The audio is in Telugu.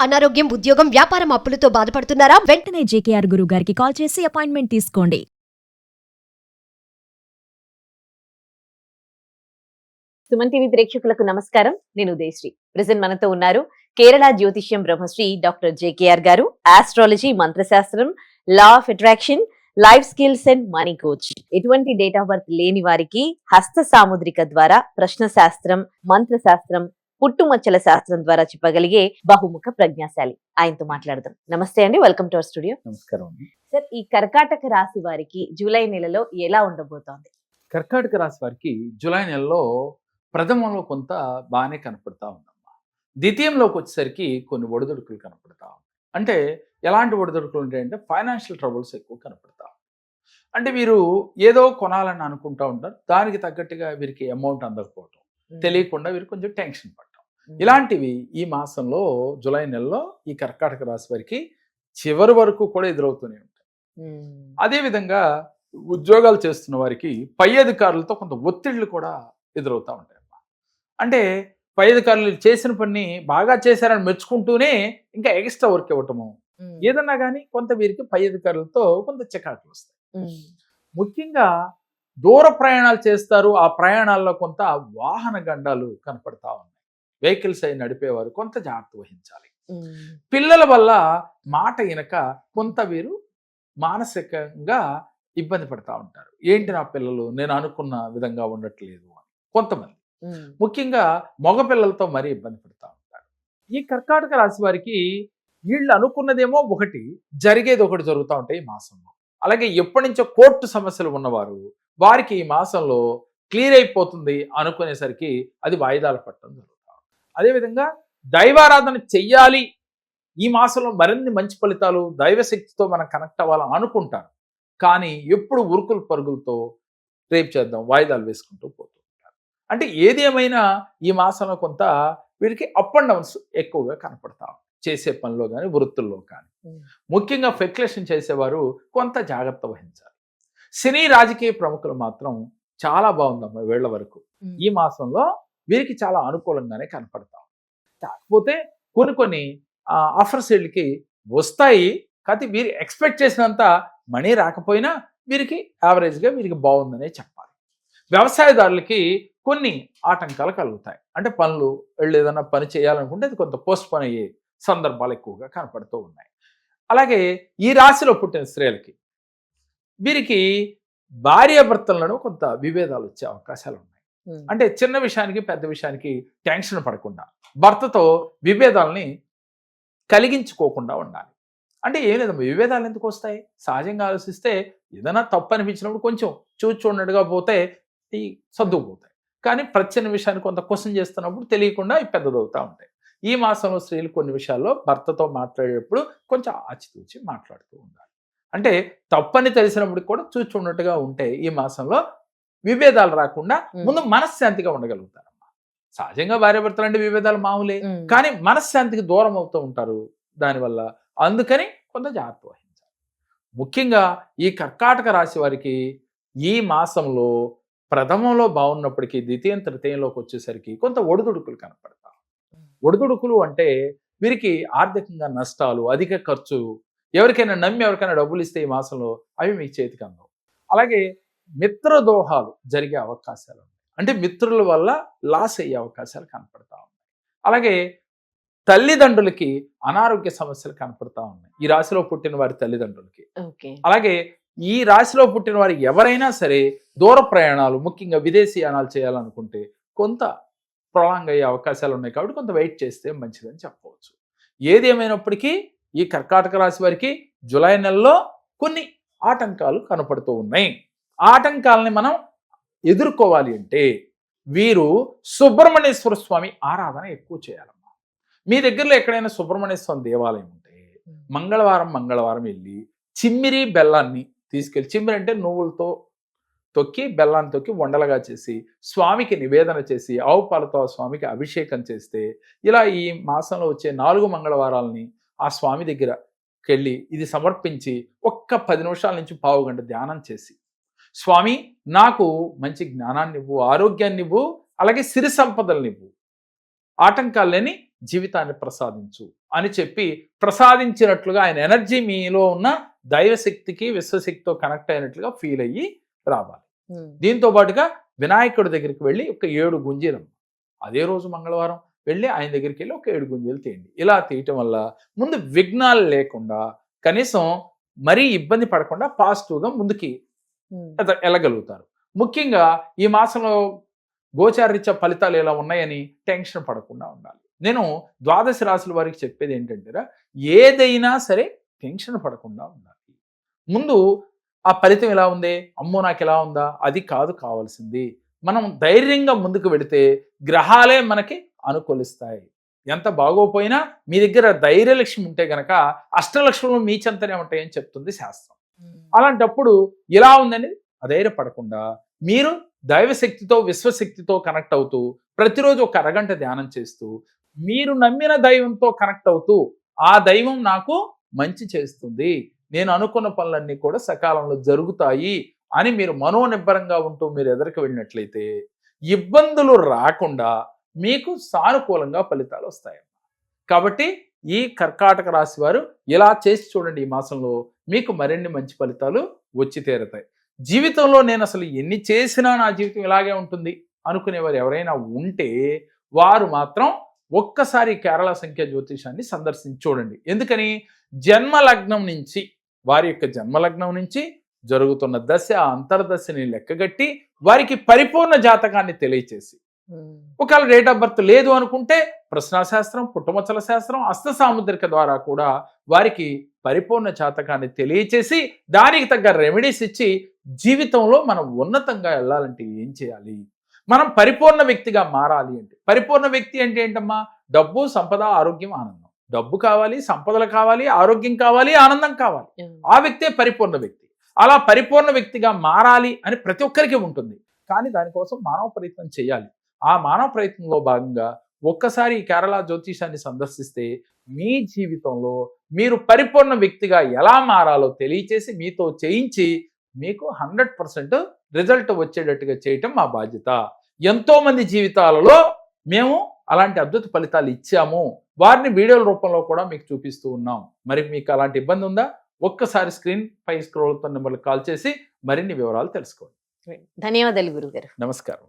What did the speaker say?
అనారోగ్యం, ఉద్యోగం, వ్యాపారం అప్పులతో బాధపడుతున్నారా? వెంటనే జేకేఆర్ గురువు గారికి కాల్ చేసి అపాయింట్మెంట్ తీసుకోండి. సుమన్ టీవీ ప్రేక్షకులకు నమస్కారం. నేను ఉదయశ్రీ. ప్రెజెంట్ మనతో ఉన్నారు కేరళ జ్యోతిష్యం బ్రహ్మశ్రీ డాక్టర్ జేకేఆర్ గారు. ఆస్ట్రాలజీ, మంత్రశాస్త్రం, law of attraction, life skills and money coach. ఎటువంటి డేట్ ఆఫ్ బర్త్ లేని వారికి హస్త సాముద్రిక ద్వారా ప్రశ్న శాస్త్రం, మంత్రశాస్త్రం, పుట్టుమచ్చల శాస్త్రం ద్వారా చెప్పగలిగే బహుముఖ ప్రజ్ఞాశాలి. ఆయనతో మాట్లాడదాం. నమస్తే అండి, వెల్కమ్ టు అవర్ స్టూడియో. నమస్కారం అండి. సార్, ఈ కర్కాటక రాశి వారికి జూలై నెలలో ఎలా ఉండబోతోంది? కర్కాటక రాశి వారికి జూలై నెలలో ప్రథమంలో కొంత బాగానే కనపడతా ఉందమ్మా. ద్వితీయంలోకి వచ్చేసరికి కొన్ని ఒడిదుడుకులు కనపడతా ఉన్నాయి. అంటే ఎలాంటి ఒడిదుడుకులు ఉంటాయంటే ఫైనాన్షియల్ ట్రబుల్స్ ఎక్కువ కనపడతా. అంటే వీరు ఏదో కొనాలని అనుకుంటా ఉంటారు, దానికి తగ్గట్టుగా వీరికి అమౌంట్ అందకపోవటం, తెలియకుండా వీరు కొంచెం టెన్షన్ పడటం, ఇలాంటివి ఈ మాసంలో జూలై నెలలో ఈ కర్కాటక రాశి వారికి చివరి వరకు కూడా ఎదురవుతూనే ఉంటాయి. అదేవిధంగా ఉద్యోగాలు చేస్తున్న వారికి పై అధికారులతో కొంత ఒత్తిళ్లు కూడా ఎదురవుతూ ఉంటాయి. అంటే పై అధికారులు చేసిన పని బాగా చేశారని మెచ్చుకుంటూనే ఇంకా ఎక్స్ట్రా వర్క్ ఇవ్వటము, ఏదన్నా కానీ కొంత వీరికి పై అధికారులతో కొంత చికాకులు వస్తాయి. ముఖ్యంగా దూర ప్రయాణాలు చేస్తారు, ఆ ప్రయాణాల్లో కొంత వాహన గండాలు కనపడతా ఉన్నాయి. వెహికల్స్ అయి నడిపేవారు కొంత జాగ్రత్త వహించాలి. పిల్లల వల్ల మాట వినక కొంత వీరు మానసికంగా ఇబ్బంది పడతా ఉంటారు. ఏంటి నా పిల్లలు నేను అనుకున్న విధంగా ఉండట్లేదు అని కొంతమంది, ముఖ్యంగా మగ పిల్లలతో మరీ ఇబ్బంది పడతా ఉంటారు. ఈ కర్కాటక రాశి వారికి వీళ్ళు అనుకున్నదేమో ఒకటి, జరిగేది ఒకటి జరుగుతూ ఉంటాయి ఈ మాసంలో. అలాగే ఎప్పటి నుంచో కోర్టు సమస్యలు ఉన్నవారు వారికి ఈ మాసంలో క్లియర్ అయిపోతుంది అనుకునేసరికి అది వాయిదాలు పట్టడం జరుగుతూ ఉంటుంది. అదేవిధంగా దైవారాధన చెయ్యాలి, ఈ మాసంలో మరిన్ని మంచి ఫలితాలు, దైవశక్తితో మనం కనెక్ట్ అవ్వాలని అనుకుంటారు. కానీ ఎప్పుడు ఉరుకులు పరుగులతో రేపు చేద్దాం వాయిదాలు వేసుకుంటూ పోతూ ఉంటారు. అంటే ఏది ఏమైనా ఈ మాసంలో కొంత వీరికి అప్ అండ్ డౌన్స్ ఎక్కువగా కనపడతాం, చేసే పనిలో కానీ వృత్తుల్లో కానీ. ముఖ్యంగా ఫెక్యులేషన్ చేసేవారు కొంత జాగ్రత్త వహించాలి. సినీ రాజకీయ ప్రముఖులు మాత్రం చాలా బాగుందమ్మా వీళ్ళ వరకు. ఈ మాసంలో వీరికి చాలా అనుకూలంగానే కనపడతాం. కాకపోతే కొన్ని ఆఫర్స్ వీళ్ళకి వస్తాయి, కాకపోతే వీరు ఎక్స్పెక్ట్ చేసినంత మనీ రాకపోయినా వీరికి యావరేజ్గా వీరికి బాగుందనే చెప్పాలి. వ్యవసాయదారులకి కొన్ని ఆటంకాలు కలుగుతాయి. అంటే పనులు వీళ్ళు ఏదైనా పని చేయాలనుకుంటే అది కొంత పోస్ట్ పోన్ అయ్యే సందర్భాలు ఎక్కువగా కనపడుతూ ఉన్నాయి. అలాగే ఈ రాశిలో పుట్టిన స్త్రీలకి వీరికి భార్యాభర్తలను కొంత విభేదాలు వచ్చే అవకాశాలు ఉన్నాయి. అంటే చిన్న విషయానికి పెద్ద విషయానికి టెన్షన్ పడకుండా భర్తతో విభేదాలని కలిగించుకోకుండా ఉండాలి. అంటే ఏం లేదమ్మా, విభేదాలు ఎందుకు వస్తాయి? సహజంగా ఆలోచిస్తే ఏదైనా తప్పు అనిపించినప్పుడు కొంచెం చూడనట్టుగా పోతే ఈ సర్దుకుపోతాయి. కానీ ప్రతి విషయాన్ని కొంత క్వశ్చన్ చేస్తున్నప్పుడు తెలియకుండా ఈ పెద్దదవుతూ ఉంటాయి. ఈ మాసంలో స్త్రీలు కొన్ని విషయాల్లో భర్తతో మాట్లాడేటప్పుడు కొంచెం ఆచితూచి మాట్లాడుతూ ఉండాలి. అంటే తప్పని తెలిసినప్పుడు కూడా చూచున్నట్టుగా ఉంటే ఈ మాసంలో విభేదాలు రాకుండా ముందు మనశ్శాంతిగా ఉండగలుగుతారమ్మా. సహజంగా భార్యాభర్తలు అంటే విభేదాలు మామూలే, కానీ మనశ్శాంతికి దూరం అవుతూ ఉంటారు దానివల్ల. అందుకని కొంత జాగ్రత్త వహించాలి. ముఖ్యంగా ఈ కర్కాటక రాశి వారికి ఈ మాసంలో ప్రథమంలో బాగున్నప్పటికీ ద్వితీయం తృతీయంలోకి వచ్చేసరికి కొంత ఒడిదుడుకులు కనపడతాయి. ఒడిదుడుకులు అంటే వీరికి ఆర్థికంగా నష్టాలు, అధిక ఖర్చు, ఎవరికైనా నమ్మి ఎవరికైనా డబ్బులు ఇస్తే ఈ మాసంలో అవి మీ చేతికి అందవు. అలాగే మిత్రదోహాలు జరిగే అవకాశాలు ఉన్నాయి. అంటే మిత్రుల వల్ల లాస్ అయ్యే అవకాశాలు కనపడతా ఉన్నాయి. అలాగే తల్లిదండ్రులకి అనారోగ్య సమస్యలు కనపడతా ఉన్నాయి ఈ రాశిలో పుట్టిన వారి తల్లిదండ్రులకి. అలాగే ఈ రాశిలో పుట్టిన వారు ఎవరైనా సరే దూర ప్రయాణాలు, ముఖ్యంగా విదేశీయానాలు చేయాలనుకుంటే కొంత ప్రొలాంగ్ అయ్యే అవకాశాలు ఉన్నాయి. కాబట్టి కొంత వెయిట్ చేస్తే మంచిదని చెప్పవచ్చు. ఏది ఏమైనప్పటికీ ఈ కర్కాటక రాశి వారికి జూలై నెలలో కొన్ని ఆటంకాలు కనపడుతూ ఉన్నాయి. ఆటంకాలని మనం ఎదుర్కోవాలి అంటే వీరు సుబ్రహ్మణ్యేశ్వర స్వామి ఆరాధన ఎక్కువ చేయాలమ్మా. మీ దగ్గరలో ఎక్కడైనా సుబ్రహ్మణ్య స్వామి దేవాలయం ఉంటే మంగళవారం వెళ్ళి చిమ్మిరి బెల్లాన్ని తీసుకెళ్ళి, చిమ్మిరి అంటే నువ్వులతో తొక్కి బెల్లాన్ని తొక్కి వండలుగా చేసి స్వామికి నివేదన చేసి ఆవు పాలతో ఆ స్వామికి అభిషేకం చేస్తే, ఇలా ఈ మాసంలో వచ్చే 4 మంగళవారాలని ఆ స్వామి దగ్గరకి వెళ్ళి ఇది సమర్పించి ఒక్క 10 నిమిషాల నుంచి పావు గంట ధ్యానం చేసి, స్వామి నాకు మంచి జ్ఞానాన్ని ఇవ్వు, ఆరోగ్యాన్ని ఇవ్వు, అలాగే సిరి సంపదలను ఇవ్వు, ఆటంకాలు లేని జీవితాన్ని ప్రసాదించు అని చెప్పి ప్రసాదించినట్లుగా ఆయన ఎనర్జీ మీలో ఉన్న దైవశక్తికి విశ్వశక్తితో కనెక్ట్ అయినట్లుగా ఫీల్ అయ్యి రావాలి. దీంతో పాటుగా వినాయకుడి దగ్గరికి వెళ్ళి ఒక 7 గుంజీలు, అదే రోజు మంగళవారం వెళ్ళి ఆయన దగ్గరికి వెళ్ళి ఒక 7 గుంజీలు తీయండి. ఇలా తీయటం వల్ల ముందు విఘ్నాలు లేకుండా కనీసం మరీ ఇబ్బంది పడకుండా పాజిటివ్గా ముందుకి వెళ్ళగలుగుతారు. ముఖ్యంగా ఈ మాసంలో గోచారరీత్యా ఫలితాలు ఎలా ఉన్నాయని టెన్షన్ పడకుండా ఉండాలి. నేను 12 రాశుల వారికి చెప్పేది ఏంటంటే, ఏదైనా సరే టెన్షన్ పడకుండా ఉండాలి. ముందు ఆ ఫలితం ఎలా ఉంది, అమ్మో నాకు ఎలా ఉందా, అది కాదు కావాల్సింది. మనం ధైర్యంగా ముందుకు వెడితే గ్రహాలే మనకి అనుకూలిస్తాయి. ఎంత బాగోపోయినా మీ దగ్గర ధైర్యలక్ష్మి ఉంటే గనక అష్టలక్ష్ములు మీ చెంతనే ఉంటాయని చెప్తుంది శాస్త్రం. అలాంటప్పుడు ఇలా ఉందని అధైర్యపడకుండా మీరు దైవశక్తితో విశ్వశక్తితో కనెక్ట్ అవుతూ ప్రతిరోజు ఒక అరగంట ధ్యానం చేస్తూ మీరు నమ్మిన దైవంతో కనెక్ట్ అవుతూ ఆ దైవం నాకు మంచి చేస్తుంది, నేను అనుకున్న పనులన్నీ కూడా సకాలంలో జరుగుతాయి అని మీరు మనోనిబ్బరంగా ఉంటూ మీరు ఎదురుకు వెళ్ళినట్లయితే ఇబ్బందులు రాకుండా మీకు సానుకూలంగా ఫలితాలు వస్తాయి. కాబట్టి ఈ కర్కాటక రాశి వారు ఇలా చేసి చూడండి. ఈ మాసంలో మీకు మరిన్ని మంచి ఫలితాలు వచ్చి తీరతాయి. జీవితంలో నేను అసలు ఎన్ని చేసినా నా జీవితం ఇలాగే ఉంటుంది అనుకునేవారు ఎవరైనా ఉంటే వారు మాత్రం ఒక్కసారి కేరళ సంఖ్య జ్యోతిషాన్ని సందర్శించి చూడండి. ఎందుకని, జన్మలగ్నం నుంచి వారి యొక్క జన్మలగ్నం నుంచి జరుగుతున్న దశ అంతర్దశని లెక్కగట్టి వారికి పరిపూర్ణ జాతకాన్ని తెలియచేసి, ఒకవేళ డేట్ ఆఫ్ బర్త్ లేదు అనుకుంటే ప్రశ్నాశాస్త్రం, పుట్టుమచ్చల శాస్త్రం, హస్త సాముద్రిక ద్వారా కూడా వారికి పరిపూర్ణ జాతకాన్ని తెలియచేసి దానికి తగ్గ రెమెడీస్ ఇచ్చి జీవితంలో మనం ఉన్నతంగా వెళ్ళాలంటే ఏం చేయాలి, మనం పరిపూర్ణ వ్యక్తిగా మారాలి అంటే, పరిపూర్ణ వ్యక్తి అంటే ఏంటమ్మా, డబ్బు, సంపద, ఆరోగ్యం, ఆనందం. డబ్బు కావాలి, సంపదలు కావాలి, ఆరోగ్యం కావాలి, ఆనందం కావాలి. ఆ వ్యక్తే పరిపూర్ణ వ్యక్తి. అలా పరిపూర్ణ వ్యక్తిగా మారాలి అని ప్రతి ఒక్కరికి ఉంటుంది. కానీ దానికోసం మానవ ప్రయత్నం చేయాలి. ఆ మానవ ప్రయత్నంలో భాగంగా ఒక్కసారి కేరళ జ్యోతిషాన్ని సందర్శిస్తే మీ జీవితంలో మీరు పరిపూర్ణ వ్యక్తిగా ఎలా మారాలో తెలియచేసి మీతో చేయించి మీకు 100% రిజల్ట్ వచ్చేటట్టుగా చేయటం మా బాధ్యత. ఎంతో మంది జీవితాలలో మేము అలాంటి అద్భుత ఫలితాలు ఇచ్చాము. వారిని వీడియోల రూపంలో కూడా మీకు చూపిస్తూ ఉన్నాం. మరి మీకు అలాంటి ఇబ్బంది ఉందా? ఒక్కసారి స్క్రీన్ పై స్క్రోల్ అవుతున్న నెంబర్కి కాల్ చేసి మరిన్ని వివరాలు తెలుసుకోండి. ధన్యవాదాలు గురుగారు. నమస్కారం.